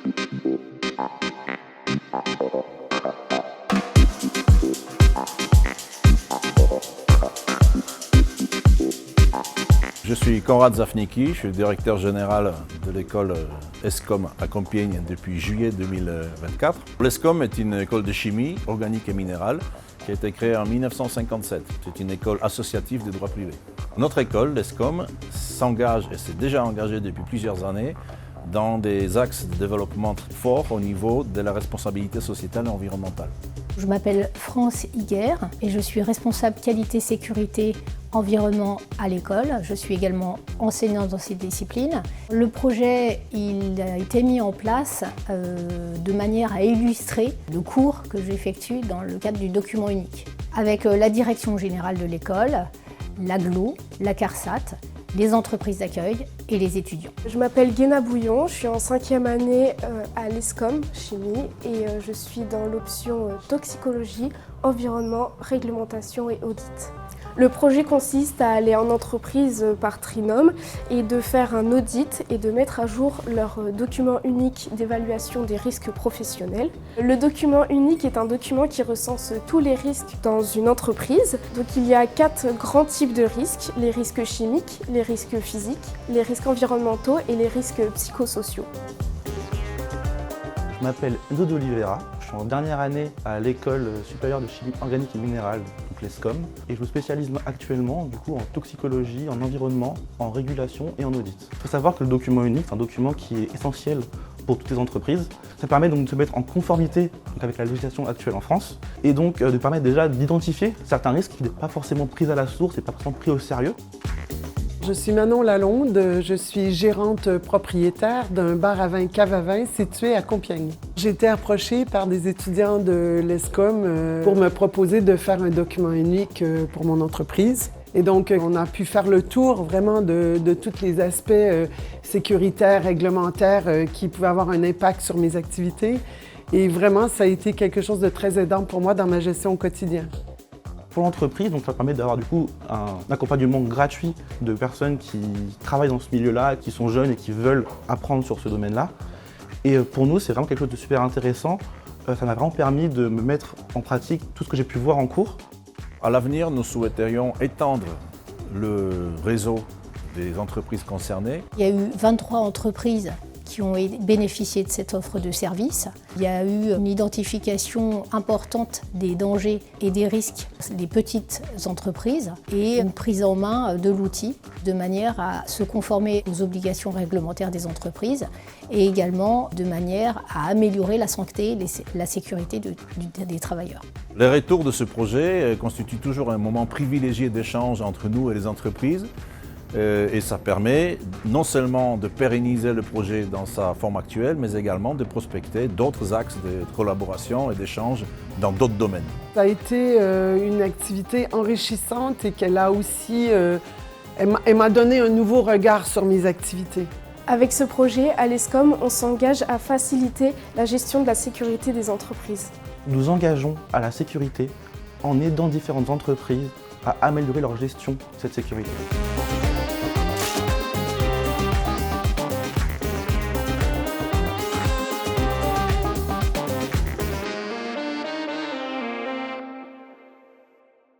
Je suis Konrad Zafnicki, je suis directeur général de l'école ESCOM à Compiègne depuis juillet 2024. L'ESCOM est une école de chimie organique et minérale qui a été créée en 1957. C'est une école associative de droit privé. Notre école, l'ESCOM, s'engage et s'est déjà engagée depuis plusieurs années dans des axes de développement forts au niveau de la responsabilité sociétale et environnementale. Je m'appelle France Higuer et je suis responsable qualité, sécurité, environnement à l'école. Je suis également enseignante dans cette discipline. Le projet il a été mis en place de manière à illustrer le cours que j'effectue dans le cadre du document unique. Avec la direction générale de l'école, l'AGLO, la CARSAT, les entreprises d'accueil et les étudiants. Je m'appelle Guéna Bouillon, je suis en 5e année à l'ESCOM chimie et je suis dans l'option toxicologie, environnement, réglementation et audit. Le projet consiste à aller en entreprise par trinôme et de faire un audit et de mettre à jour leur document unique d'évaluation des risques professionnels. Le document unique est un document qui recense tous les risques dans une entreprise. Donc il y a 4 grands types de risques, les risques chimiques, les risques physiques, les risques environnementaux et les risques psychosociaux. Je m'appelle Enzo de Oliveira, je suis en dernière année à l'école supérieure de chimie organique et minérale, donc l'ESCOM, et je me spécialise actuellement en toxicologie, en environnement, en régulation et en audit. Il faut savoir que le document unique, c'est un document qui est essentiel pour toutes les entreprises. Ça permet donc de se mettre en conformité avec la législation actuelle en France et donc de permettre déjà d'identifier certains risques qui n'étaient pas forcément pris à la source et pas forcément pris au sérieux. Je suis Manon Lalonde, je suis gérante propriétaire d'un bar à vin cave à vin situé à Compiègne. J'ai été approchée par des étudiants de l'ESCOM pour me proposer de faire un document unique pour mon entreprise. Et donc, on a pu faire le tour vraiment de tous les aspects sécuritaires, réglementaires qui pouvaient avoir un impact sur mes activités. Et vraiment, ça a été quelque chose de très aidant pour moi dans ma gestion au quotidien. Pour l'entreprise, donc ça permet d'avoir un accompagnement gratuit de personnes qui travaillent dans ce milieu-là, qui sont jeunes et qui veulent apprendre sur ce domaine-là. Et pour nous, c'est vraiment quelque chose de super intéressant. Ça m'a vraiment permis de me mettre en pratique tout ce que j'ai pu voir en cours. À l'avenir, nous souhaiterions étendre le réseau des entreprises concernées. Il y a eu 23 entreprises qui ont bénéficié de cette offre de service. Il y a eu une identification importante des dangers et des risques des petites entreprises et une prise en main de l'outil de manière à se conformer aux obligations réglementaires des entreprises et également de manière à améliorer la santé et la sécurité des travailleurs. Les retours de ce projet constituent toujours un moment privilégié d'échange entre nous et les entreprises. Et ça permet non seulement de pérenniser le projet dans sa forme actuelle, mais également de prospecter d'autres axes de collaboration et d'échange dans d'autres domaines. Ça a été une activité enrichissante et qu'elle a aussi, elle m'a donné un nouveau regard sur mes activités. Avec ce projet, à l'ESCOM, on s'engage à faciliter la gestion de la sécurité des entreprises. Nous engageons à la sécurité en aidant différentes entreprises à améliorer leur gestion de cette sécurité.